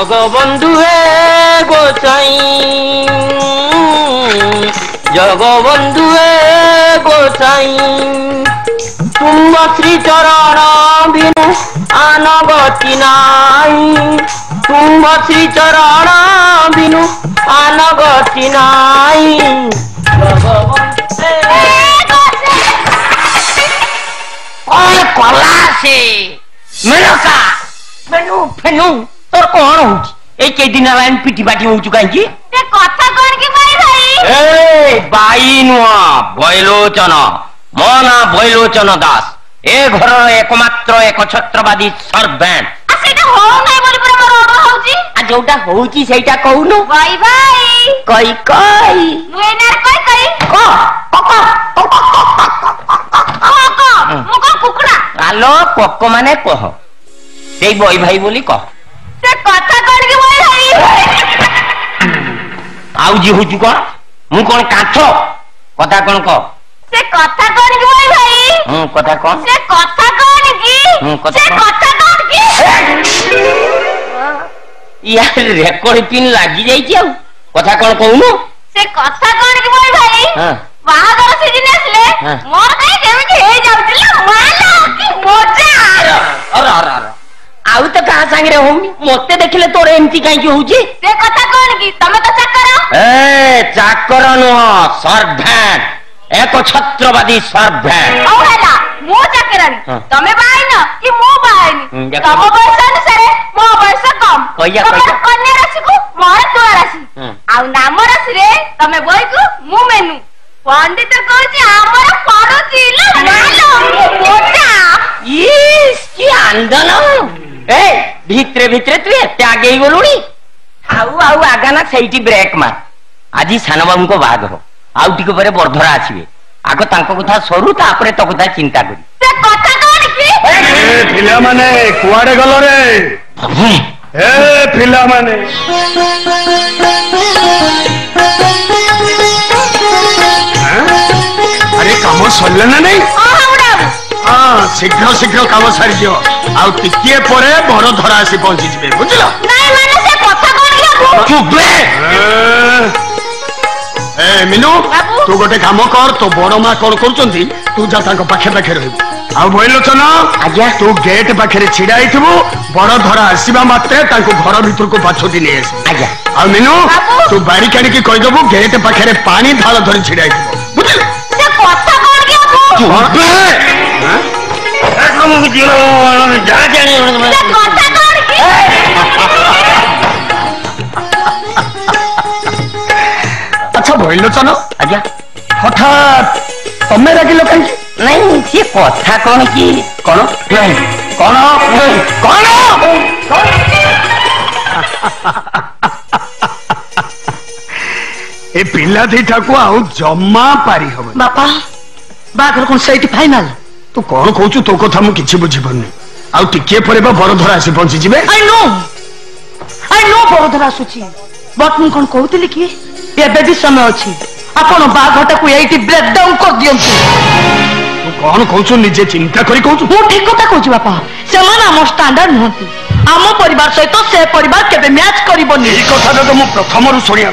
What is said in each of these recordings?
जगबंधु हे गोसाई जगबंधु हे गोसाई तुम श्री चरण बिनु आन गति नाई तुम श्री चरण बिनु आन गति नाई कला से मेनका फेनु फेनु तोर कौन होची ए दिन पिटी पाटी होचु कहीं कथा कौन की भाई ए बाई नुआ बैलोचन मो ना बैलोचन दास ए घर एकमात्र एक छत्रवादी सर्वेंट जोटा होची सेटा कहूनु भाई भाई कई कई मुएनार कई कई को मुको कुकुड़ा आलो कोको माने कह सेई बई भाई बोली कह से कथा कौन की भाई भाई आउ जी होचु कोन मु कोन काठो कथा कोन कह से कथा कौन की भाई भाई कथा कोन से कथा कौन की से कथा कौन की यार रेकर्ड पिन लागी जाई छी कथा कोन कहूनु से कथा कौन की भाई भाई बाहादुर सीजन आसले मोर कहीं केमिति हे जाउतिला मालो की मजा अरे आउ तो कहा संगे होनी मते देखले तोर एमती काई की होची से कथा कौन की तमे तो चाकर ए चाकर नुह सर्वेंट एक छत्रवादी सर्वेंट ओ हैला मो चाकरानी तमे बाई न कि मो बाईनी तम बयस अनुसार मो बयस कम कहिया कहिया कन्या राशि को मोर तोळ राशि आउ नाम राशि रे तमे बय को मु मेनू पंडित कहछि हमर पड़ोसी लो मालो मोटा इस की आंदोलन ए भित्रे भित्रे तू एते आगे गलुनी आउ आउ आगाना सेठी ब्रेक मार आजी साना बाबू को बाहादुर आउ टिके परे बरधरा आसीबे आगो तांको कथा सरू तापरे तो कथा चिंता करी से कथा कोन की ए फिला माने कुआडे गलो रे ए फिला माने अरे काम सरले ना नहीं हाँ शीघ्र शीघ्र काम सारी जो आउ टिके परे बरधरा आसी पहुंची जिबे बुझलो नहीं माने से कथा कोन की चुप रे ए मिनू तू गोटे काम कर तो बड़ माँ कौन कर तू जा पाखे पाखे रह आ भैलोचन आज्ञा तू गेट पाखे छिड़ा होइथबु बड़ धरा आसीबा मात्रे तांको घर भीतर को बाछोदी नै आसी आज्ञा आ मिनू तू बारी काढी की कहि दबु गेट पाखे पानी ढाल धरि छिड़ा होइथबु बुझल से कथा कोन की चुप रे हां एकदम बुझियो जा जाने से कथा कोन की अच्छा भैलोचन आज्ञा हठात तमे रागिलो कहीं नहीं सी कथा कौन की कौन नहीं कौन कौन ए पिला दिटा को आउ जम्मा पारी हम बापा बाघर कौन सही फाइनल तू कौन कहू तो कथा मु किछि बुझी पड़नी आउ टिके परे बा बरधरा आसी पहुंची जिबे आई नो बरधरा आसुची बट मु कौन कहूतिली कि एबे भी समय अछि आपण बाघटा को एठी ब्रेक डाउन कर दियंतु तू कौन कहू निजे चिंता करी कहू मु ठीक कथा कहू बापा सेमान हम स्टैंडर्ड नहंती आम परिवार सहित से परिवार केबे मैच करिबोनी ए कथा तो मु प्रथम रु सुनिया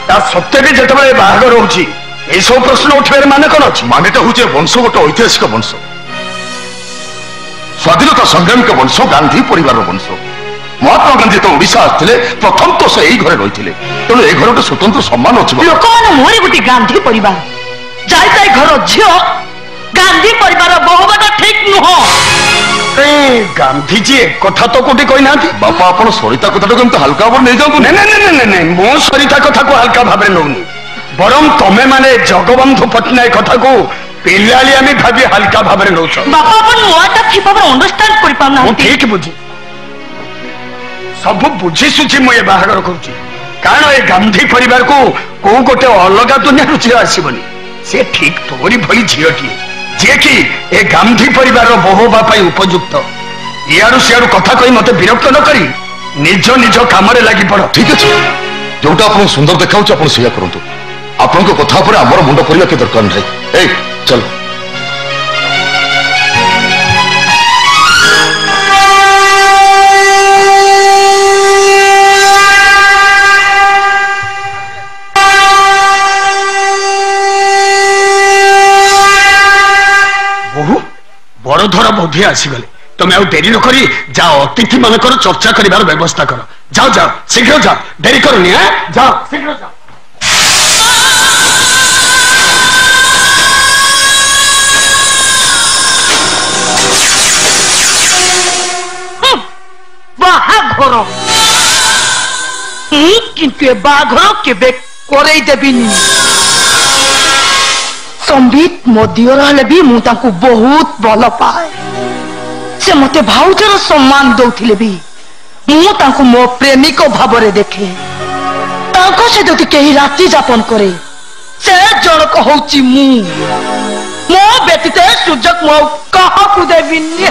ता सत्य भी जेतबे बाहागर होची ए सब प्रश्न उठबे माने कोन अछि माने तो होचे वंश गोटे ऐतिहासिक वंश स्वाधीनता संग्राम के वंश गांधी परिवार वंश महात्मा गांधी तो ओडिशा आते प्रथम तो से घर रही तेणु ए घर गोटे स्वतंत्र सम्मान अच्छे लोक मैंने मोहरे गोटे गांधी परिवार जाई घर झील गांधी परिवार बहुबाटा ठीक नुह गांधीजी एक कथा तो कोटी कही ना बापा आप सरिता कथा को हल्का भाव नहीं जाऊँ नहीं मो सरिता कथा को हल्का भाव नौनी बरम तमे माने जगबंधु पट्टनायक कथा को पिलाली आम भाभी हल्का भाव नौ बापा अपन मुआटा थी भाव अंडरस्टैंड कर पाना ठीक बुझी सब बुझी सुझी मुझे बाहागर करुच्ची कारण ए गांधी परिवार को कौ गोटे अलग दुनिया झील आसबनी से ठीक तोरी भली झीलटी जे कि ए गांधी परिवार बहुबा उपयुक्त इाड़ू सियाड़ू कथा कही मत विरक्त न करी निज निज काम लगी पड़ ठीक अच्छे जोटा आप सुंदर देखा आप करूँ आपण कथा पर आमर मुंड पड़ा के दरकार नहीं चल बड़धर बोधे आसीगले तुम आउ डेरी न करी जाओ अतिथि मानकर चर्चा करिवार व्यवस्था कर जाओ जाओ शीघ्र जाओ डेरी करनी जाओ शीघ्र जाओ बाहाघर किंतु ए बाहाघर केबे करई देबिनी संबित मो दियर हेले भी मु तांकु बहुत भल पाए से मते भाउजर सम्मान दउथिले भी मु तांकु मो प्रेमिक भाबरे देखे तांको से जति केही राति जापन करे से जणक होउची मु मो बेतिते सुजक मो काहाकु देबिनी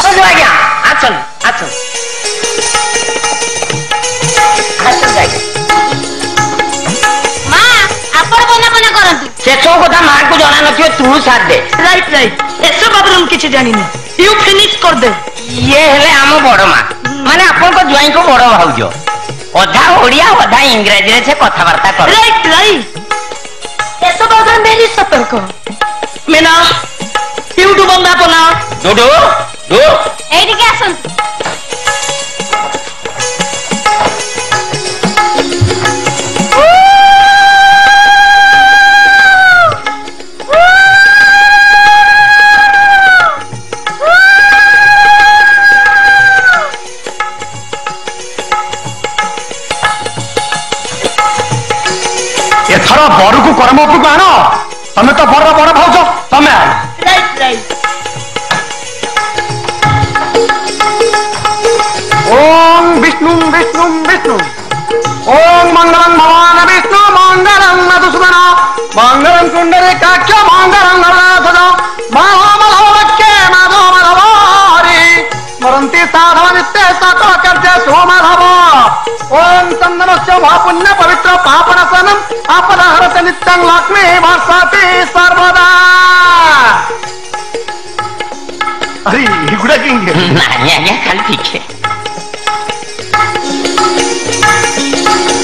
आज्ञा आचल आचल आचल जाइए शेषो कथा मां को जाना नथियो तू साथ दे राइट राइट ऐसे बाबू हम किछ जानी नहीं यू फिनिश कर दे ये हेले आम बड़ मां माने आपन को ज्वाई को बड़ भाउजो अधा ओडिया अधा इंग्रजी रे से कथावार्ता कर राइट राइट ऐसे बाबू मेरी सतर्क मीना यूट्यूब बंदा बना डोडो डो एडी के आसन एथर बड़ को कर्म को आण तमें तो बड़ बड़ भाज तमें राइट राइट ओम विष्णु विष्णु विष्णु ओम मंगलम भगवान विष्णु मंगलम मधुसूदन मंगलम कुंडलिकाक्ष मंगलम गणनाथज माधवके माधव माधवारी स्मरन्ति साधव नित्य सकल कार्य सोमाधव ओम चंदनस्य महापुण्य पवित्र पापनाशनम आपदहरत नित्यं लक्ष्मी वर्षति सर्वदा अरे गुड़ा किंग नहीं आज्ञा खाली ठीक है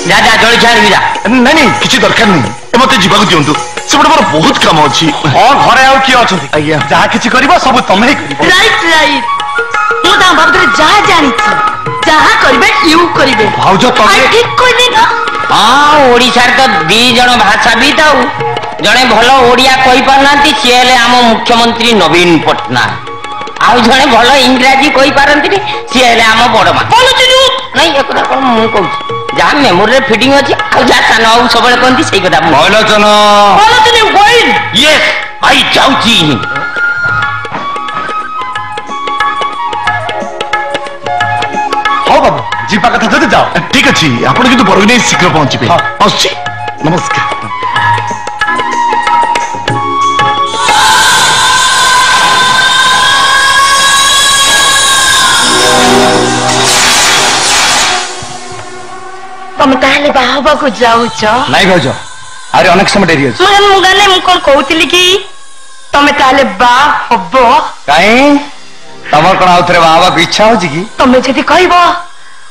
जा जा जोड़ी छाड़ भी जा नहीं नहीं किसी दरकार नहीं मत जीवा दिंतु सेपटे मोर बहुत काम अच्छी हाँ घरे आउ किए अच्छा आज्ञा जहाँ किसी कर सब तुम ही कर राइट राइट मु ता बाबू जहाँ जानी जहाँ करिवे यू करिवे भाउज तमे ठीक कहली ना हाँ ओडिशार तो दी जन भाषाविद आउ जड़े भल ओडिया कहि पारनांती सी हेले आम मुख्यमंत्री नवीन पटनायक आउ जड़े भल इंग्राजी कहि पारंती सी हेले आम बड़ मां नहीं एक कथा कोन मु कहू जहाँ मेमोरी रे फिटिंग अछि आउ जा सान आउ सबले कहंती सेही कथा भैलचन वेट यस आई जाउची हाँ बाबू जीवा कथा जदि जाओ ठीक अच्छी आप बरग नहीं शीघ्र पहुंचे आसुची नमस्कार तुम ताले बाबा को जाउछ नहीं भाउज अरे अनेक समय डेरी अछि मन मुगाने मु कोन कहउतिली कि तमे ताले बा हबो काई तमर कोन आउथरे बाबा को इच्छा होची कि तमे जदी कहबो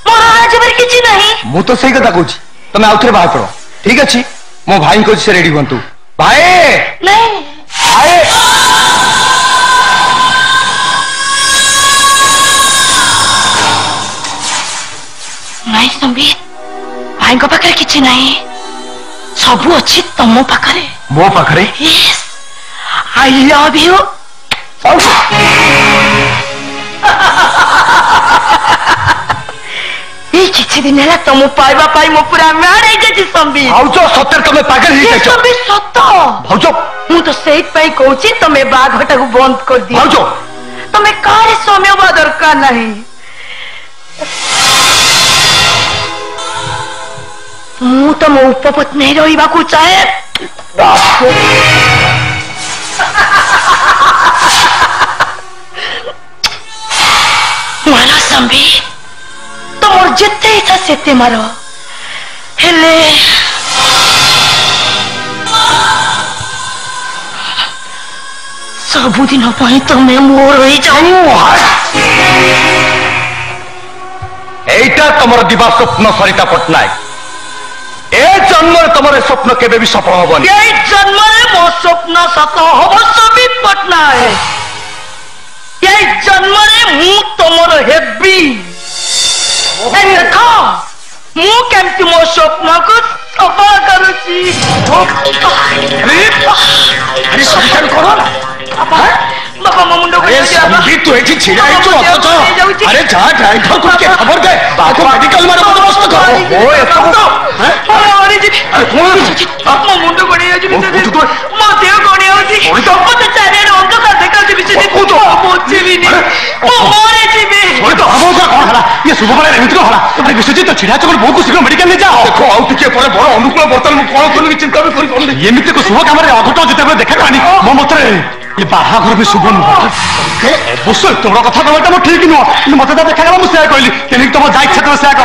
मोर आज बर किछि नहीं मु तो सही कथा कहूची तमे आउथरे बाहा करो ठीक अछि मो भाई को से रेडी हंतु भाई नहीं आए नहीं संबित भाई को पाखरे किछि नहीं सबु अछि तम पाखरे मो पाखरे यस आई लव यू ये किछि दिन है तुम पाइबा पाई मो पूरा मैड है जे संबित भाउज सत्तर तमे पागल ही ये जाइछो संबित सत्य भाउज मु तो सेट पई कहूची तमे बाघटा को बंद कर दियो भाउज तमे कारे समय बा दरकार नहीं मु तो मो उपपत्नी रहिबा को चाहे माला संबी तो मोर जेते इच्छा सेते मारो हेले सबुदिन पई तमे मोर होई जाऊ एटा तमर दिवा स्वप्न सरिता पटनायक ए जन्म तमर स्वप्न केबे भी सफल होबनी ये जन्म मो स्वप्न सत हब पाए ये जन्म मु तुमर हेबी देख मु केमती मो स्वप्न को सफा करुची अरे संख्यान करो ना बाबा मो मुंड को संगीत तू एठी छिड़ा है अरे जा ड्राइवर को के खबर दे बाको मेडिकल में बंदोबस्त करो ओ अरे जी मो मुंड कोणी अछि बिचे मो देह कोणी अछि मते चारे रंग का देखा जे बिचे पहुंचे भी नहीं मो मरे जीवे ओए तो हमो का कोन हला ये शुभ बले एमिति हला अरे विश्वजीत तो छिड़ा चकर बहुत शीघ्र मेडिकल ले जाओ देखो आउ टिके पर बड़ अनुकूल बर्तन मु कोन कोन चिंता भी करि कोन एमिति को शुभ काम रे अघट जेते देखा कानी मो मतरे ये बाहाघर भी शुभ नुह अवश्य तोर कथा कहता मो ठीक नुह मत देखा गला मुझे कहली तेनिक तुम जा इच्छा कर से कर